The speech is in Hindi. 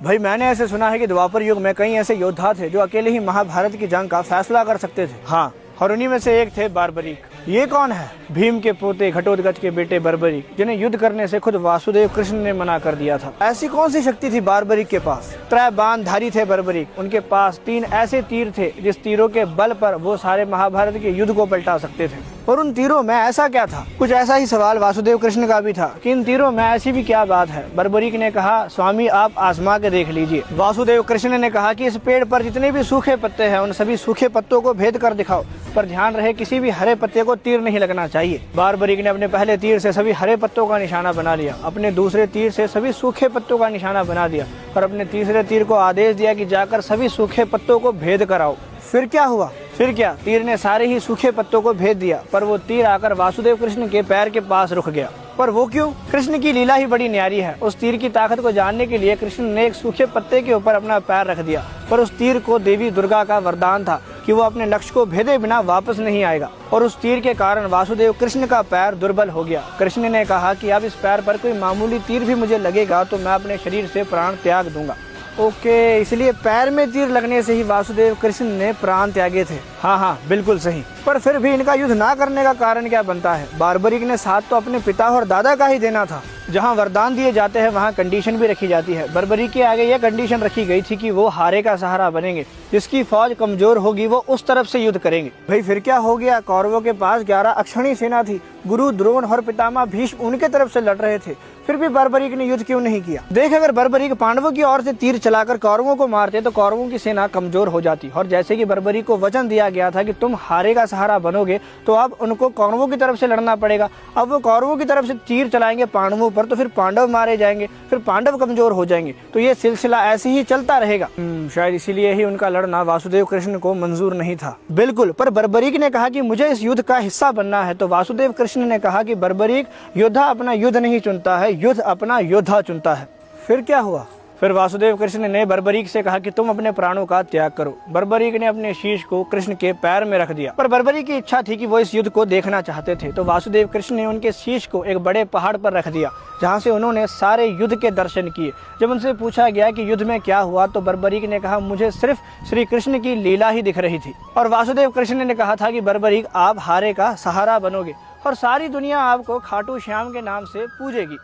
भाई मैंने ऐसे सुना है कि द्वापर युग में कई ऐसे योद्धा थे जो अकेले ही महाभारत की जंग का फैसला कर सकते थे। हाँ, और उन्हीं में से एक थे बर्बरीक। ये कौन है? भीम के पोते घटोत्कच के बेटे बर्बरीक, जिन्हें युद्ध करने से खुद वासुदेव कृष्ण ने मना कर दिया था। ऐसी कौन सी शक्ति थी बर्बरीक के पास? त्रय बाण धारी थे बर्बरीक। उनके पास 3 ऐसे तीर थे जिस तीरों के बल पर वो सारे महाभारत के युद्ध को पलटा सकते थे। और उन तीरों में ऐसा क्या था? कुछ ऐसा ही सवाल वासुदेव कृष्ण का भी था कि इन तीरों में ऐसी भी क्या बात है। बर्बरीक ने कहा, स्वामी आप आजमा के देख लीजिए। वासुदेव कृष्ण ने कहा कि इस पेड़ पर जितने भी सूखे पत्ते हैं उन सभी सूखे पत्तों को भेद कर दिखाओ, पर ध्यान रहे किसी भी हरे पत्ते को तीर नहीं लगना चाहिए। बर्बरीक ने अपने पहले तीर से सभी हरे पत्तों का निशाना बना लिया, अपने दूसरे तीर से सभी सूखे पत्तों का निशाना बना दिया और अपने तीसरे तीर को आदेश दिया कि जाकर सभी सूखे पत्तों को भेद कराओ। फिर क्या हुआ? फिर क्या, तीर ने सारे ही सूखे पत्तों को भेद दिया, पर वो तीर आकर वासुदेव कृष्ण के पैर के पास रुक गया। पर वो क्यों? कृष्ण की लीला ही बड़ी न्यारी है। उस तीर की ताकत को जानने के लिए कृष्ण ने एक सूखे पत्ते के ऊपर अपना पैर रख दिया, पर उस तीर को देवी दुर्गा का वरदान था कि वो अपने लक्ष्य को भेदे बिना वापस नहीं आएगा, और उस तीर के कारण वासुदेव कृष्ण का पैर दुर्बल हो गया। कृष्ण ने कहा कि अब इस पैर पर कोई मामूली तीर भी मुझे लगेगा तो मैं अपने शरीर से प्राण त्याग दूंगा। ओके, इसलिए पैर में तीर लगने से ही वासुदेव कृष्ण ने प्राण त्यागे थे। हाँ, बिल्कुल सही। पर फिर भी इनका युद्ध ना करने का कारण क्या बनता है? बर्बरीक ने साथ तो अपने पिता और दादा का ही देना था। जहाँ वरदान दिए जाते हैं वहाँ कंडीशन भी रखी जाती है। बर्बरीक के आगे यह कंडीशन रखी गई थी कि वो हारे का सहारा बनेंगे, जिसकी फौज कमजोर होगी वो उस तरफ से युद्ध करेंगे। भाई फिर क्या हो गया? कौरवों के पास 11 अक्षौणी सेना थी। गुरु द्रोण और पितामह भीष्म उनके तरफ से लड़ रहे थे, फिर भी बर्बरीक ने युद्ध क्यों नहीं किया? देख, अगर बर्बरीक पांडवों की ओर से तीर चलाकर कौरवों को मारते तो कौरवों की सेना कमजोर हो जाती, और जैसे कि बर्बरीक को वचन दिया गया था कि तुम हारे का सहारा बनोगे, तो अब उनको कौरवों की तरफ से लड़ना पड़ेगा। अब वो कौरवों की तरफ से तीर चलाएंगे पांडवों पर, तो फिर पांडव मारे जाएंगे, फिर पांडव कमजोर हो जाएंगे, तो ये सिलसिला ऐसे ही चलता रहेगा। शायद इसीलिए ही उनका लड़ना वासुदेव कृष्ण को मंजूर नहीं था। बिल्कुल, पर बर्बरीक ने कहा कि मुझे इस युद्ध का हिस्सा बनना है, तो वासुदेव कृष्ण ने कहा कि बर्बरीक, योद्धा अपना युद्ध नहीं चुनता है, युद्ध अपना योद्धा चुनता है। फिर क्या हुआ? फिर वासुदेव कृष्ण ने बर्बरीक से कहा कि तुम अपने प्राणों का त्याग करो। बर्बरीक ने अपने शीश को कृष्ण के पैर में रख दिया, पर बर्बरीक की इच्छा थी कि वो इस युद्ध को देखना चाहते थे, तो वासुदेव कृष्ण ने उनके शीश को एक बड़े पहाड़ पर रख दिया, जहाँ से उन्होंने सारे युद्ध के दर्शन किए। जब उनसे पूछा गया कि युद्ध में क्या हुआ, तो बर्बरीक ने कहा, मुझे सिर्फ श्री कृष्ण की लीला ही दिख रही थी। और वासुदेव कृष्ण ने कहा था कि बर्बरीक, आप हारे का सहारा बनोगे और सारी दुनिया आपको खाटू श्याम के नाम से पूजेगी।